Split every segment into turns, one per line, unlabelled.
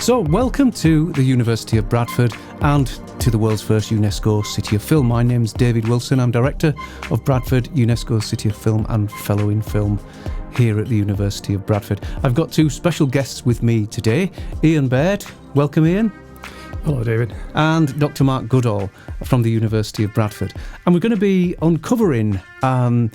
So, welcome to the University of Bradford and to the world's first UNESCO City of Film. My name's David Wilson. I'm Director of Bradford UNESCO City of Film and Fellow in Film here at the University of Bradford. I've got two special guests with me today. Iain Baird. Welcome, Iain.
Hello, David.
And Dr. Mark Goodall from the University of Bradford. And we're going to be uncovering some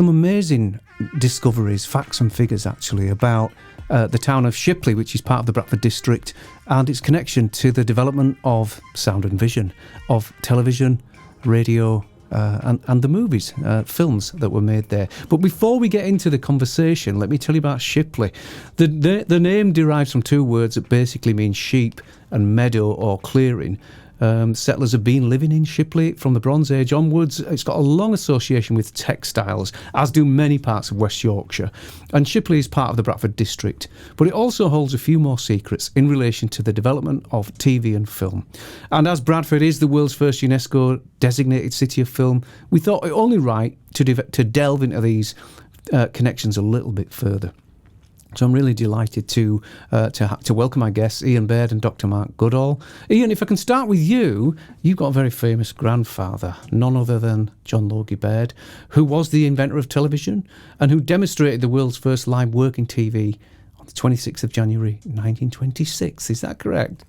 amazing discoveries, facts and figures actually, about the town of Shipley, which is part of the Bradford district, and its connection to the development of sound and vision, of television, radio, and the movies, films that were made there. But before we get into the conversation, let me tell you about Shipley. The name derives from two words that basically mean sheep and meadow or clearing. Settlers have been living in Shipley from the Bronze Age onwards. It's got a long association with textiles, as do many parts of West Yorkshire. And Shipley is part of the Bradford district. But it also holds a few more secrets in relation to the development of TV and film. And as Bradford is the world's first UNESCO designated city of film, we thought it only right to delve into these connections a little bit further. So I'm really delighted to welcome our guests, Iain Baird and Dr. Mark Goodall. Iain, if I can start with you, you've got a very famous grandfather, none other than John Logie Baird, who was the inventor of television and who demonstrated the world's first live working TV on the 26th of January 1926. Is that correct?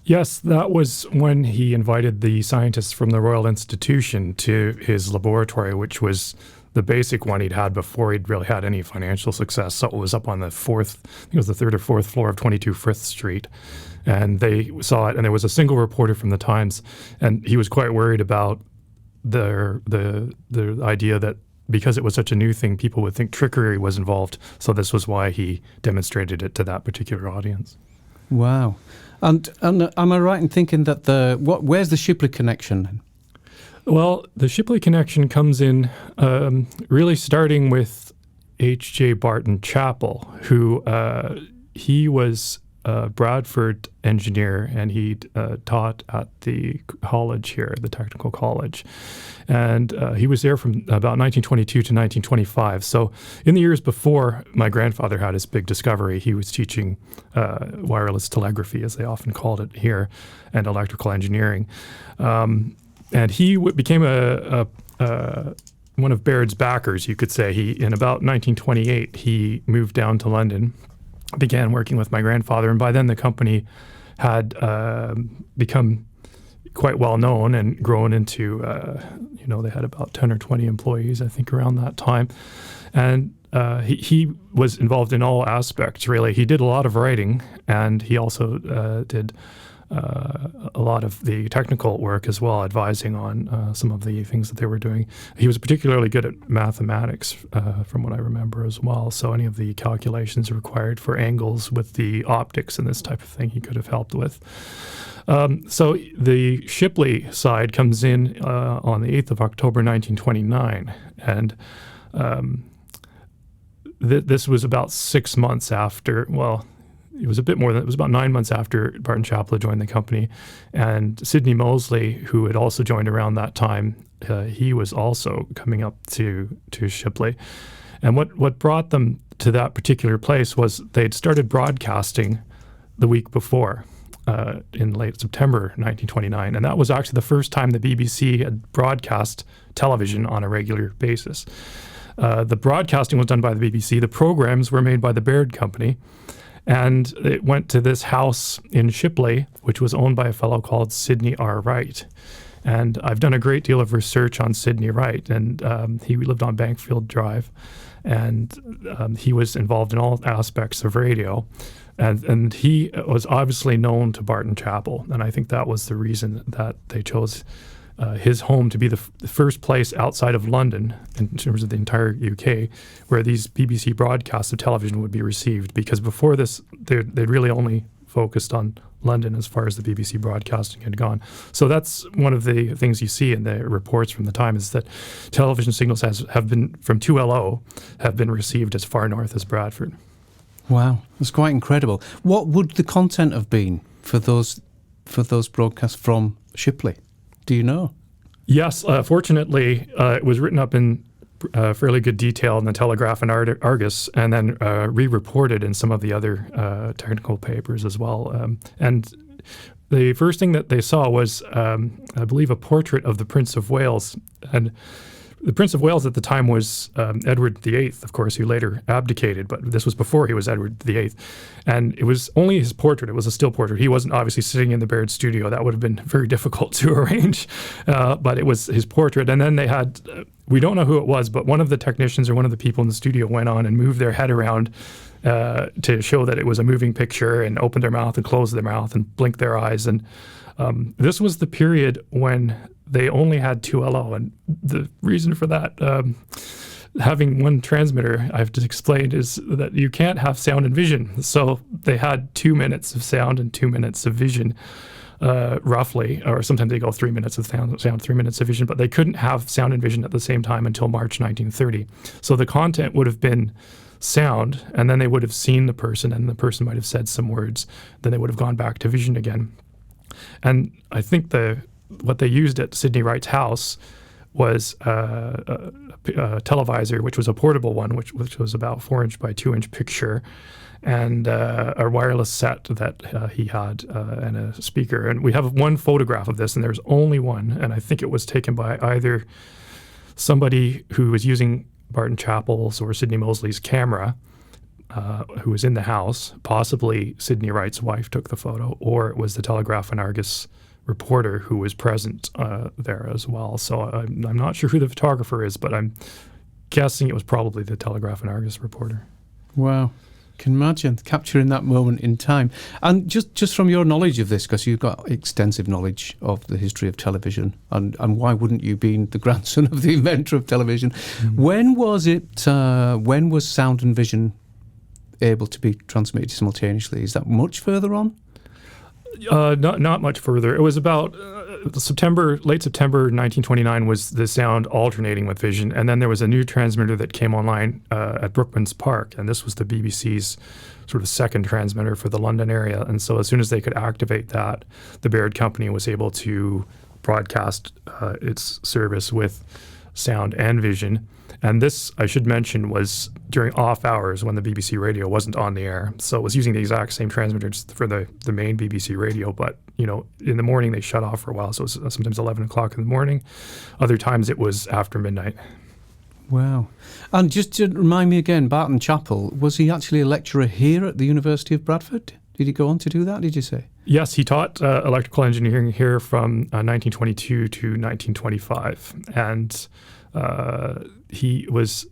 Yes, that was when he invited the scientists from the Royal Institution to his laboratory, which was the basic one he'd had before he'd really had any financial success. So it was up on the third or fourth floor of 22 Frith Street. And they saw it, and there was a single reporter from the Times, and he was quite worried about the idea that because it was such a new thing, people would think trickery was involved. So this was why he demonstrated it to that particular audience.
Wow. And am I right in thinking that where's the Shipley Connection?
Well, the Shipley Connection comes in really starting with H.J. Barton Chapel, who he was a Bradford engineer, and he'd taught at the college here, the technical college. And he was there from about 1922 to 1925. So in the years before my grandfather had his big discovery, he was teaching wireless telegraphy, as they often called it here, and electrical engineering. And he became one of Baird's backers, you could say. In about 1928, he moved down to London, began working with my grandfather, and by then the company had become quite well known and grown into, they had about 10 or 20 employees, I think, around that time. And he was involved in all aspects, really. He did a lot of writing, and he also did a lot of the technical work as well, advising on some of the things that they were doing. He was particularly good at mathematics, from what I remember as well. So any of the calculations required for angles with the optics and this type of thing, he could have helped with. So the Shipley side comes in on the 8th of October, 1929. And this was about 6 months after, it was a bit more than, it was about 9 months after Barton Chapel joined the company. And Sidney Mosley, who had also joined around that time, he was also coming up to Shipley. And what brought them to that particular place was they'd started broadcasting the week before, in late September 1929. And that was actually the first time the BBC had broadcast television on a regular basis. The broadcasting was done by the BBC. The programs were made by the Baird company. And it went to this house in Shipley, which was owned by a fellow called Sidney R. Wright. And I've done a great deal of research on Sidney Wright, and he lived on Bankfield Drive, and he was involved in all aspects of radio. And he was obviously known to Barton Chapel, and I think that was the reason that they chose his home to be the first place outside of London, in terms of the entire UK, where these BBC broadcasts of television would be received. Because before this, they'd really only focused on London as far as the BBC broadcasting had gone. So that's one of the things you see in the reports from the time, is that television signals have been, from 2LO, have been received as far north as Bradford.
Wow, that's quite incredible. What would the content have been for those broadcasts from Shipley? Do you know?
Yes, fortunately, it was written up in fairly good detail in the Telegraph and Argus, and then re-reported in some of the other technical papers as well. And the first thing that they saw was, I believe, a portrait of the Prince of Wales. And the Prince of Wales at the time was Edward VIII, of course, who later abdicated, but this was before he was Edward VIII. And it was only his portrait. It was a still portrait. He wasn't obviously sitting in the Baird studio. That would have been very difficult to arrange, but it was his portrait. And then they had, we don't know who it was, but one of the technicians or one of the people in the studio went on and moved their head around to show that it was a moving picture, and opened their mouth and closed their mouth and blinked their eyes. And this was the period when they only had 2LO, and the reason for that, having one transmitter, I've just explained, is that you can't have sound and vision. So they had 2 minutes of sound and 2 minutes of vision, roughly, or sometimes they go 3 minutes of sound, 3 minutes of vision, but they couldn't have sound and vision at the same time until March 1930. So the content would have been sound, and then they would have seen the person, and the person might have said some words, then they would have gone back to vision again. And I think what they used at Sidney Wright's house was a televisor, which was a portable one, which was about 4-inch by 2-inch picture, and a wireless set that he had, and a speaker. And we have one photograph of this, and there's only one, and I think it was taken by either somebody who was using Barton Chapel's or Sidney Mosley's camera, who was in the house. Possibly Sidney Wright's wife took the photo, or it was the Telegraph and Argus reporter who was present there as well. So I'm not sure who the photographer is, but I'm guessing it was probably the Telegraph and Argus reporter.
Wow. Can imagine capturing that moment in time. And just from your knowledge of this, because you've got extensive knowledge of the history of television, and why wouldn't you, being the grandson of the inventor of television? Mm-hmm. When was sound and vision able to be transmitted simultaneously? Is that much further on?
Not much further. It was about late September 1929 was the sound alternating with vision, and then there was a new transmitter that came online at Brookman's Park, and this was the BBC's sort of second transmitter for the London area. And so as soon as they could activate that, the Baird company was able to broadcast its service with sound and vision. And this, I should mention, was during off hours when the BBC radio wasn't on the air. So it was using the exact same transmitters for the main BBC radio, but in the morning they shut off for a while. So it was sometimes 11 o'clock in the morning. Other times it was after midnight.
Wow. And just to remind me again, Barton Chapel, was he actually a lecturer here at the University of Bradford? Did he go on to do that, did you say? Yes,
he taught electrical engineering here from 1922 to 1925. And he was,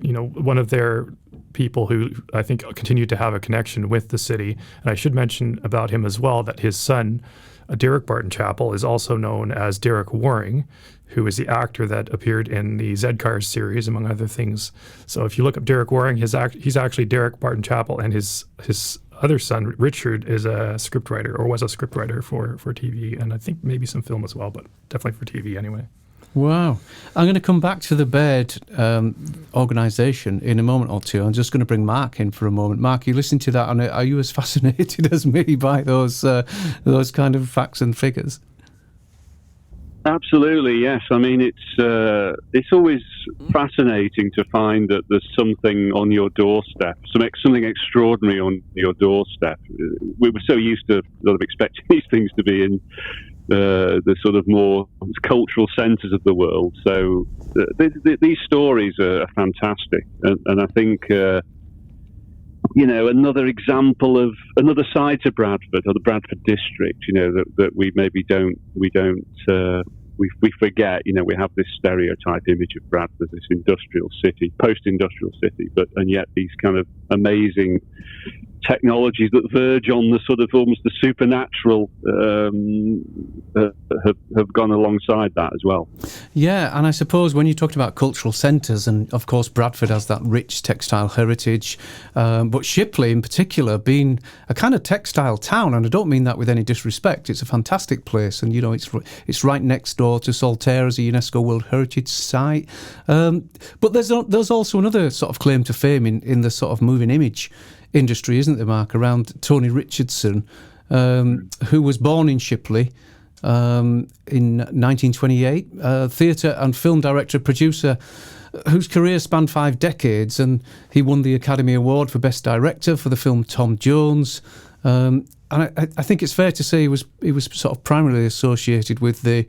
one of their people who I think continued to have a connection with the city. And I should mention about him as well that his son, Derek Barton Chapel, is also known as Derek Waring, who is the actor that appeared in the Z-Cars series, among other things. So if you look up Derek Waring, he's actually Derek Barton Chapel, and his other son, Richard, is a scriptwriter, or was a scriptwriter for TV, and I think maybe some film as well, but definitely for TV anyway.
Wow. I'm going to come back to the Baird organisation in a moment or two. I'm just going to bring Mark in for a moment. Mark, you listening to that, and are you as fascinated as me by those kind of facts and figures?
Absolutely, yes. I mean, it's always fascinating to find that there's something on your doorstep, something extraordinary on your doorstep. We were so used to sort of expecting these things to be in the sort of more cultural centres of the world. So these stories are fantastic, and I think another example of another side to Bradford, or the Bradford district, that we maybe we forget. We have this stereotype image of Bradford, this industrial city, post-industrial city, and yet these kind of amazing technologies that verge on the sort of almost the supernatural have gone alongside that as well.
Yeah, and I suppose when you talked about cultural centres, and of course Bradford has that rich textile heritage, but Shipley in particular being a kind of textile town, and I don't mean that with any disrespect, it's a fantastic place, and it's right next door to Saltaire as a UNESCO World Heritage Site. But there's also another sort of claim to fame in the sort of moving image industry, isn't there, Mark, around Tony Richardson, who was born in Shipley in 1928, theatre and film director, producer, whose career spanned 5 decades, and he won the Academy Award for Best Director for the film Tom Jones. And I think it's fair to say he was sort of primarily associated with the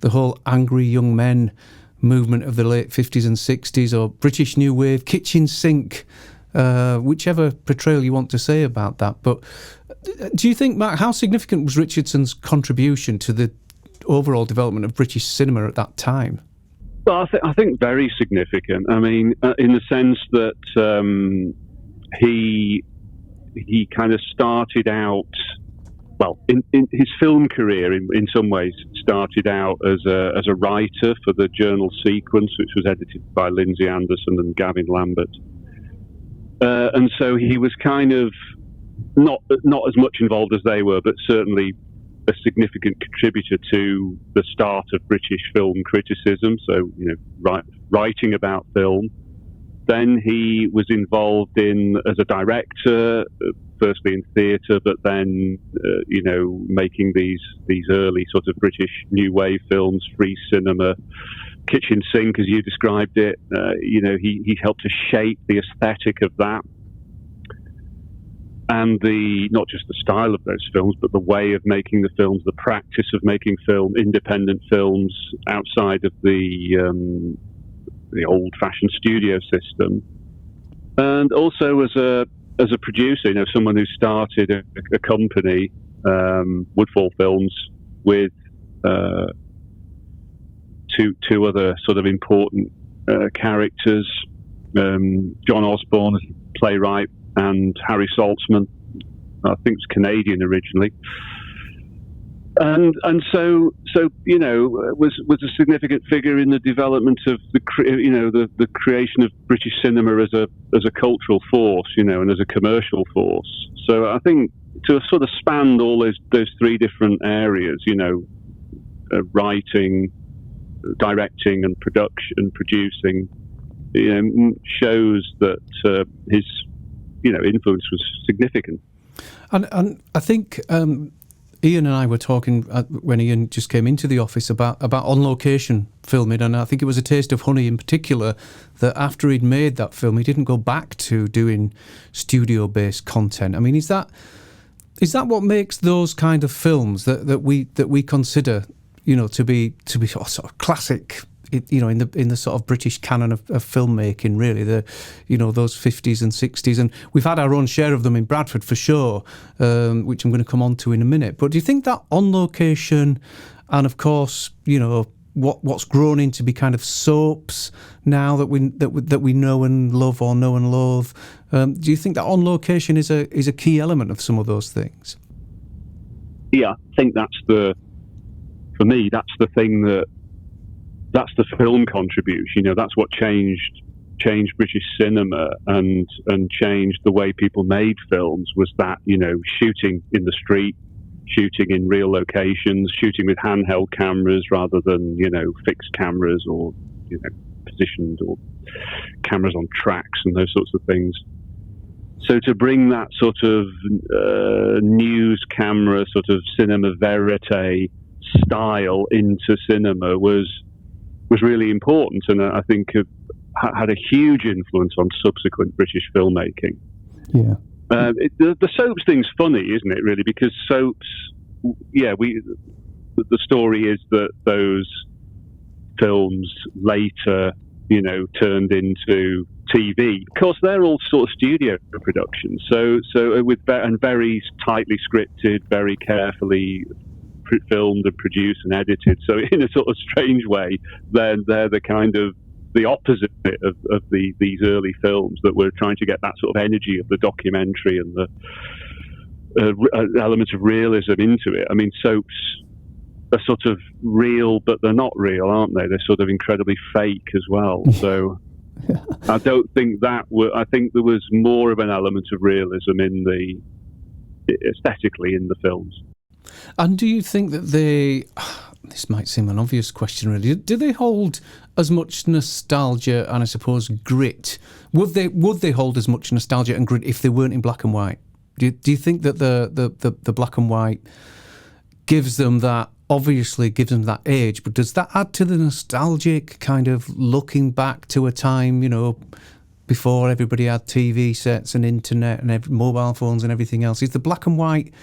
whole angry young men movement of the late 50s and 60s, or British New Wave, kitchen sink, whichever portrayal you want to say about that. But do you think, Mark, how significant was Richardson's contribution to the overall development of British cinema at that time?
Well, I think very significant. I mean, in the sense that he kind of started out, well, in his film career, in some ways, started out as a writer for the journal Sequence, which was edited by Lindsay Anderson and Gavin Lambert. And so he was kind of not as much involved as they were, but certainly a significant contributor to the start of British film criticism. So, writing about film. Then he was involved as a director, firstly in theatre, but then, making these early sort of British New Wave films, free cinema, kitchen sink, as you described it. He helped to shape the aesthetic of that. And not just the style of those films, but the way of making the films, the practice of making independent films outside of the old-fashioned studio system. And also as a producer, someone who started a company, Woodfall Films, with two other sort of important characters, John Osborne, playwright, and Harry Saltzman, I think it's Canadian originally, and so was a significant figure in the development of the creation of British cinema as a cultural force, and as a commercial force. So I think to sort of span all those 3 different areas, writing, directing, and producing, shows that his influence was significant.
And I think Iain and I were talking when Iain just came into the office about on-location filming, and I think it was A Taste of Honey in particular, that after he'd made that film, he didn't go back to doing studio-based content. I mean, is that what makes those kind of films that we consider, to be sort of classic? In the sort of British canon of filmmaking, really, those 50s and 60s, and we've had our own share of them in Bradford for sure, which I'm going to come on to in a minute. But do you think that on location, and of course, what's grown into be kind of soaps now that we know and love, or know and loathe, do you think that on location is a key element of some of those things?
Yeah, I think for me, that's the thing that's the film contribution. That's what changed British cinema and changed the way people made films, was that, shooting in the street, shooting in real locations, shooting with handheld cameras rather than, fixed cameras or, positioned, or cameras on tracks and those sorts of things. So to bring that sort of news camera, sort of cinema verite style into cinema was really important, and I think had a huge influence on subsequent British filmmaking.
Yeah.
The soaps thing's funny, isn't it, really? Because soaps, the story is that those films later, turned into TV. Of course, they're all sort of studio productions, so and very tightly scripted, very carefully filmed and produced and edited. So in a sort of strange way, they're the kind of the opposite of these early films that were trying to get that sort of energy of the documentary and the elements of realism into it. I mean, soaps are sort of real, but they're not real, aren't they? They're sort of incredibly fake as well. So I don't think I think there was more of an element of realism aesthetically in the films.
And do you think that this might seem an obvious question really, do they hold as much nostalgia and I suppose grit? Would they hold as much nostalgia and grit if they weren't in black and white? Do you think that the black and white gives them that obviously gives them that age, but does that add to the nostalgic kind of looking back to a time, before everybody had TV sets and internet and mobile phones and everything else? Is the black and white,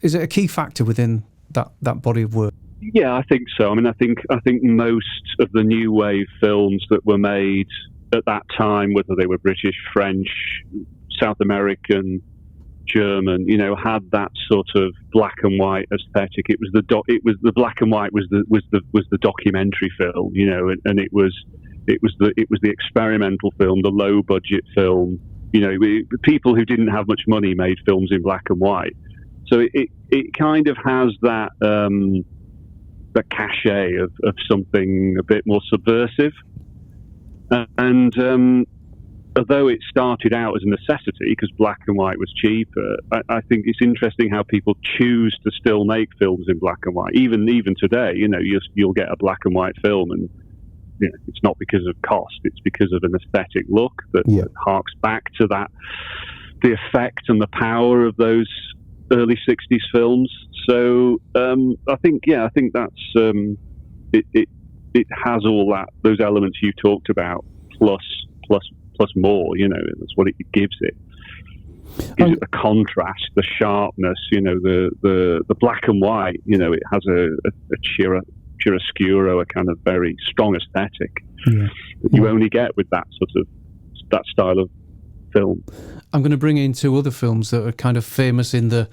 is it a key factor within that body of work?
Yeah, I think so. I mean, I think most of the new wave films that were made at that time, whether they were British, French, South American, German, had that sort of black and white aesthetic. It was the black and white was the documentary film, and it was the experimental film, the low budget film. People who didn't have much money made films in black and white. So it kind of has that the cachet of something a bit more subversive. And although it started out as a necessity because black and white was cheaper, I think it's interesting how people choose to still make films in black and white. Even today, you'll get a black and white film, and it's not because of cost; it's because of an aesthetic look that harks back to the effect and the power of those early '60s films. So I think that's it has all those elements you talked about plus more. That's what it gives it. It gives it the contrast, the sharpness. The black and white. It has a chiaroscuro, a kind of very strong aesthetic that you only get with that style of film.
I'm going to bring in two other films that are kind of famous in the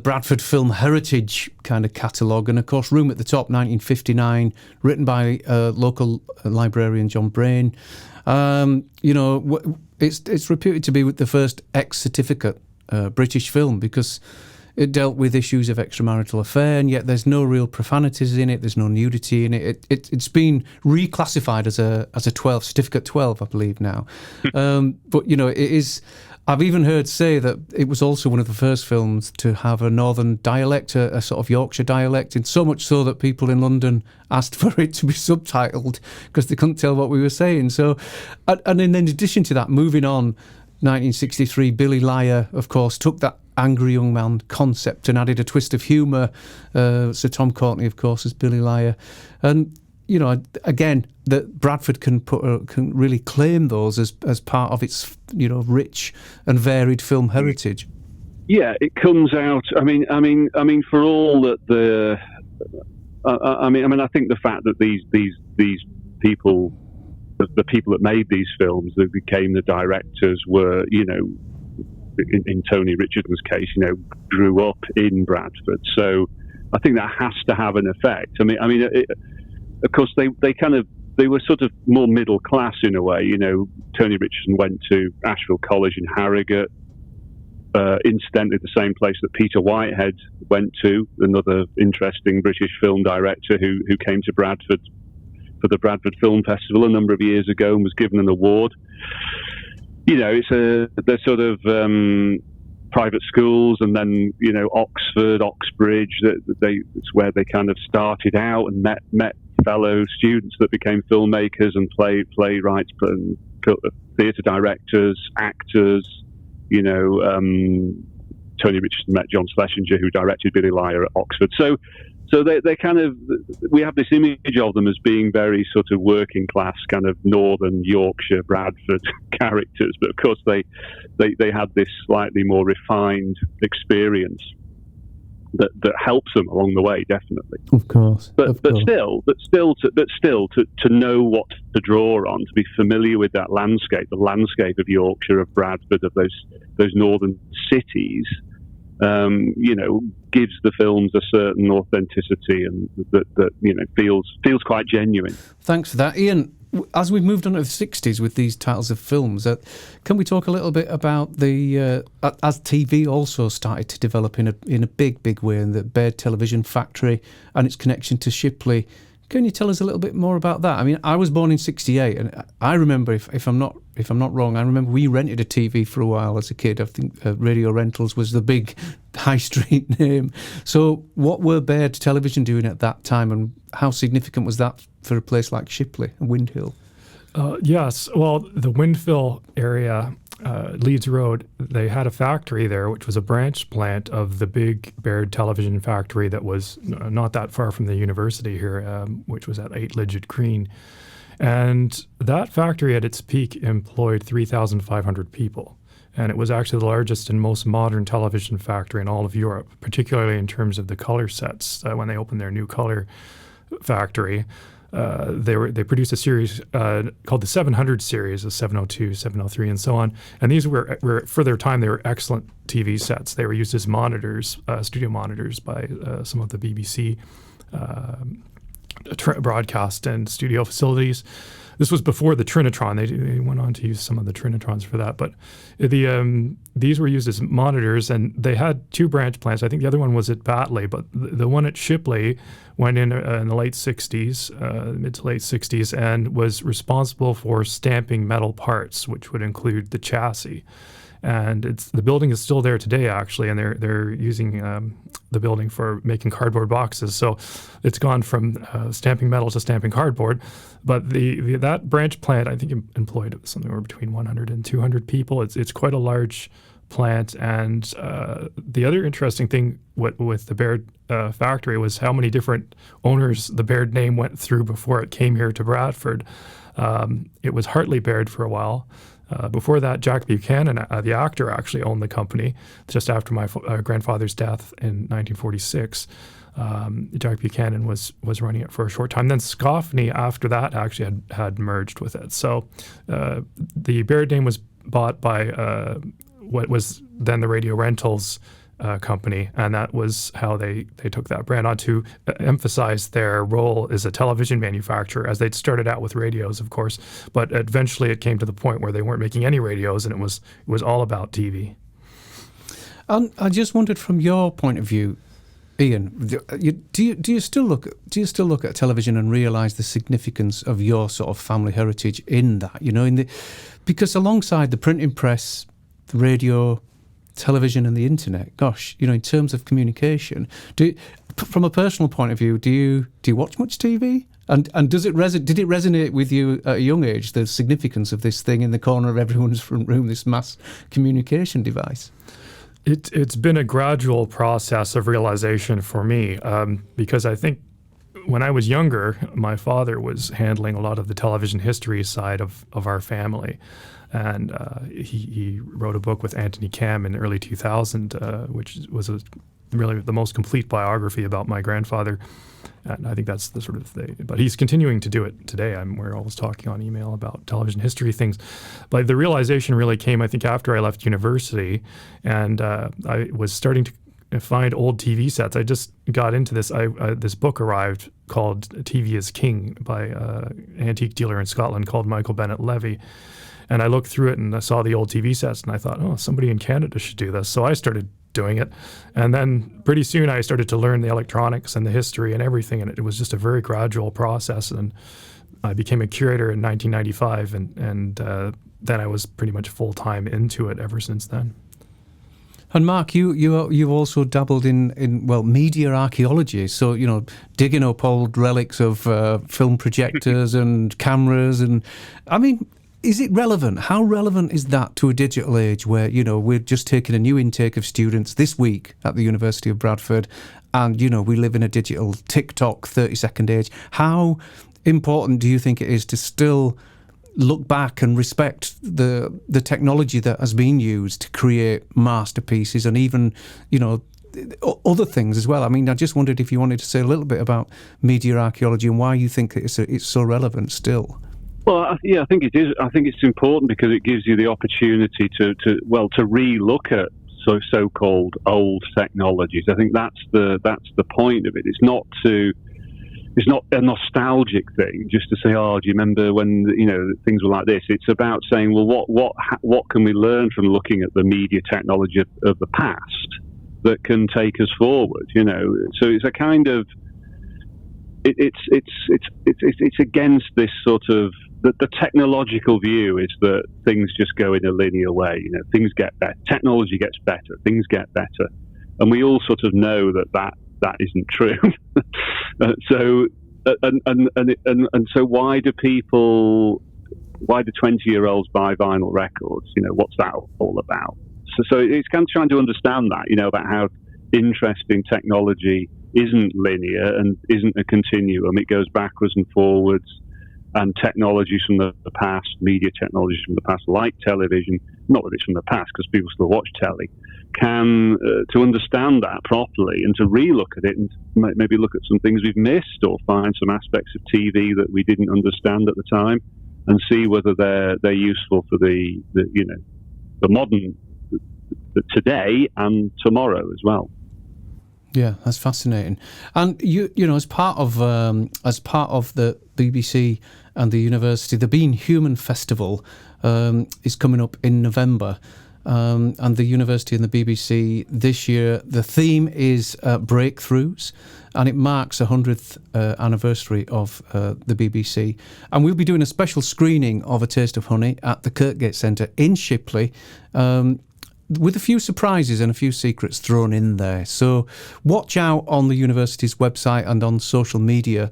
Bradford film heritage kind of catalogue, and of course Room at the Top, 1959, written by local librarian John Brain. It's reputed to be the first ex-certificate British film because it dealt with issues of extramarital affair, and yet there's no real profanities in it. There's no nudity in it. It's been reclassified as a 12, certificate 12, I believe now. But it is. I've even heard say that it was also one of the first films to have a northern dialect, a sort of Yorkshire dialect, and so much so that people in London asked for it to be subtitled because they couldn't tell what we were saying. So, and in addition to that, moving on, 1963, Billy Liar, of course, took that angry young man concept and added a twist of humour. Sir Tom Courtenay, of course, as Billy Liar. And, again, that Bradford can really claim those as part of its, rich and varied film heritage.
Yeah, it comes out. I mean, for all that I think the fact that these people, the people that made these films, that became the directors, were, in Tony Richardson's case, grew up in Bradford. So I think that has to have an effect. Of course, they were sort of more middle class in a way. Tony Richardson went to Ashfield College in Harrogate, incidentally the same place that Peter Whitehead went to, another interesting British film director who came to Bradford for the Bradford Film Festival a number of years ago and was given an award. They're sort of private schools, and then Oxford, Oxbridge. It's where they kind of started out and met fellow students that became filmmakers and playwrights and theatre directors, actors. Tony Richardson met John Schlesinger, who directed Billy Liar at Oxford. So they kind of, we have this image of them as being very sort of working class, kind of northern Yorkshire, Bradford characters. But of course they had this slightly more refined experience that helps them along the way, definitely.
Of course.
But still to know what to draw on, to be familiar with that landscape, the landscape of Yorkshire, of Bradford, of those northern cities. Gives the films a certain authenticity and that feels quite genuine.
Thanks for that, Ian. As we've moved on to the 60s with these titles of films, can we talk a little bit about the as TV also started to develop in a big way, in the Baird television factory and its connection to Shipley? Can you tell us a little bit more about that? I mean, I was born in '68, and I remember, if I'm not wrong, I remember we rented a TV for a while as a kid. I think Radio Rentals was the big high street name. So, what were Baird Television doing at that time, and how significant was that for a place like Shipley and Windhill?
Yes, well, the Windhill area Leeds Road, they had a factory there, which was a branch plant of the big Baird television factory that was not that far from the university here, which was at 8 Lidget Green. And that factory at its peak employed 3,500 people. And it was actually the largest and most modern television factory in all of Europe, particularly in terms of the color sets. When they opened their new color factory, they produced a series called the 700 series, the 702, 703, and so on. And these were for their time, they were excellent TV sets. They were used as monitors, studio monitors by some of the BBC broadcast and studio facilities. This was before the Trinitron. They went on to use some of the Trinitrons for that. But these were used as monitors, and they had 2 branch plants. I think the other one was at Batley, but the one at Shipley went in the late 60s, mid to late 60s, and was responsible for stamping metal parts, which would include the chassis. And the building is still there today, actually, and they're using the building for making cardboard boxes. So it's gone from stamping metal to stamping cardboard. But that branch plant, I think, employed somewhere between 100 and 200 people. It's quite a large plant. And the other interesting thing with the Baird factory was how many different owners the Baird name went through before it came here to Bradford. It was Hartley Baird for a while. Before that, Jack Buchanan, the actor, actually owned the company just after my grandfather's death in 1946. Jack Buchanan was running it for a short time. Then Scoffney, after that, actually had merged with it. So the Baird name was bought by what was then the Radio Rentals company, and that was how they took that brand on to emphasize their role as a television manufacturer, as they'd started out with radios, of course, but eventually it came to the point where they weren't making any radios, and it was all about TV.
I just wondered, from your point of view, Iain, do you still look at television and realise the significance of your sort of family heritage in that? Because alongside the printing press, the radio, television and the internet, gosh, in terms of communication, from a personal point of view, do you watch much TV? And did it resonate with you at a young age, the significance of this thing in the corner of everyone's front room, this mass communication device?
It's been a gradual process of realization for me, because I think when I was younger, my father was handling a lot of the television history side of our family. And he wrote a book with Anthony Cam in the early 2000, which was really the most complete biography about my grandfather. And I think that's the sort of thing. But he's continuing to do it today. We're always talking on email about television history things. But the realization really came, I think, after I left university. And I was starting to find old TV sets. I just got into this. This book arrived called TV is King by an antique dealer in Scotland called Michael Bennett Levy. And I looked through it and I saw the old TV sets and I thought, somebody in Canada should do this. So I started doing it. And then pretty soon I started to learn the electronics and the history and everything. And it was just a very gradual process. And I became a curator in 1995. And then I was pretty much full-time into it ever since then.
And Mark, you also dabbled in media archaeology. So digging up old relics of film projectors and cameras, and I mean, is it relevant? How relevant is that to a digital age where we're just taking a new intake of students this week at the University of Bradford, and we live in a digital TikTok 30-second age? How important do you think it is to still look back and respect the technology that has been used to create masterpieces and even, other things as well? I mean, I just wondered if you wanted to say a little bit about media archaeology and why you think it's so relevant still.
Well, I think it is. I think it's important because it gives you the opportunity to re-look at so-called old technologies. I think that's the point of it. It's not a nostalgic thing just to say, do you remember when things were like this? It's about saying, well, what can we learn from looking at the media technology of the past that can take us forward? So it's a kind of it's against this sort of the technological view is that things just go in a linear way. Things get better, technology gets better, things get better, and we all sort of know that isn't true. So why do people why do 20-year-olds buy vinyl records? What's that all about? So it's kind of trying to understand that, about how interesting technology isn't linear and isn't a continuum. It goes backwards and forwards, and technologies from the past, media technologies from the past, like television, not that it's from the past because people still watch telly, can, to understand that properly and to relook at it and maybe look at some things we've missed or find some aspects of TV that we didn't understand at the time and see whether they're useful for the modern, the today and tomorrow as well.
Yeah, that's fascinating. And you know, as part of the BBC and the university, the Being Human Festival is coming up in November. And the university and the BBC this year, the theme is breakthroughs, and it marks 100th anniversary of the BBC. And we'll be doing a special screening of A Taste of Honey at the Kirkgate Centre in Shipley, with a few surprises and a few secrets thrown in there. So watch out on the university's website and on social media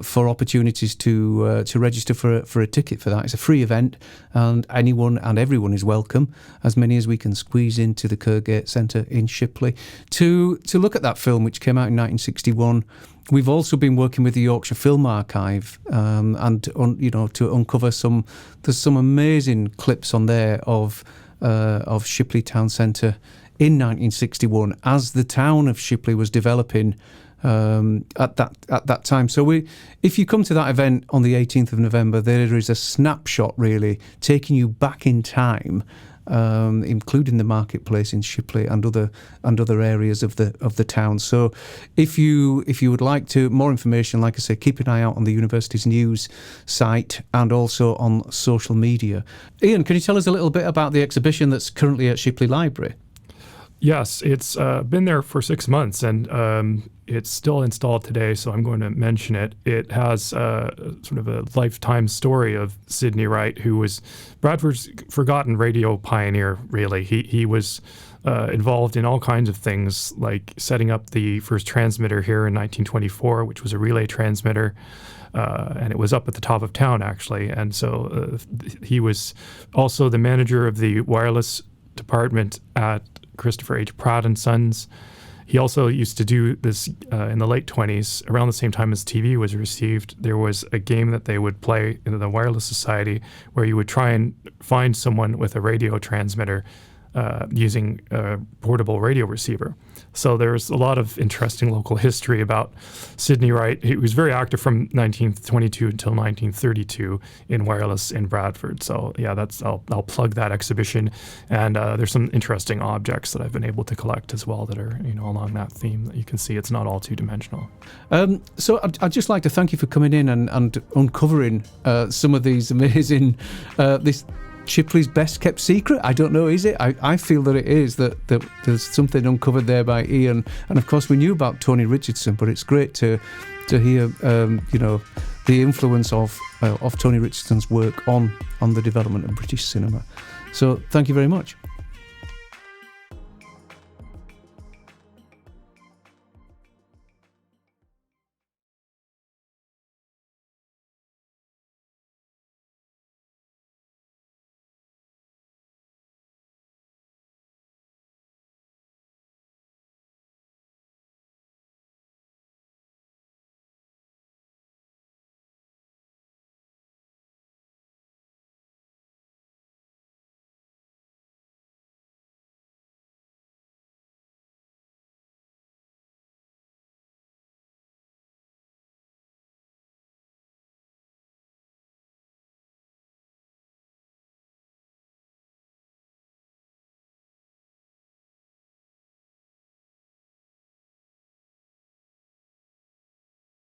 for opportunities to register for a ticket for that. It's a free event, and anyone and everyone is welcome, as many as we can squeeze into the Kirkgate Centre in Shipley, to look at that film, which came out in 1961. We've also been working with the Yorkshire Film Archive, and to uncover there's some amazing clips on there of Shipley Town Centre in 1961 as the town of Shipley was developing at that time. So if you come to that event on the 18th of November, there is a snapshot really taking you back in time, including the marketplace in Shipley and other areas of the town. So if you would like more information, like I say, keep an eye out on the university's news site and also on social media. Iain, can you tell us a little bit about the exhibition that's currently at Shipley Library?
Yes, it's been there for 6 months, and it's still installed today, so I'm going to mention it. It has sort of a lifetime story of Sidney Wright, who was Bradford's forgotten radio pioneer, really. He was involved in all kinds of things, like setting up the first transmitter here in 1924, which was a relay transmitter, and it was up at the top of town, actually. And so he was also the manager of the wireless department at Christopher H. Pratt and Sons. He also used to do this in the late 20s, around the same time as TV was received. There was a game that they would play in the Wireless Society where you would try and find someone with a radio transmitter using a portable radio receiver. So there's a lot of interesting local history about Sidney Wright. He was very active from 1922 until 1932 in wireless in Bradford. So yeah, I'll plug that exhibition. And there's some interesting objects that I've been able to collect as well that are along that theme that you can see. It's not all two-dimensional.
So I'd just like to thank you for coming in and uncovering some of these amazing this Shipley's best kept secret. I don't know, is it? I feel that it is, that there's something uncovered there by Iain. And of course we knew about Tony Richardson, but it's great to hear the influence of Tony Richardson's work on the development of British cinema. So thank you very much.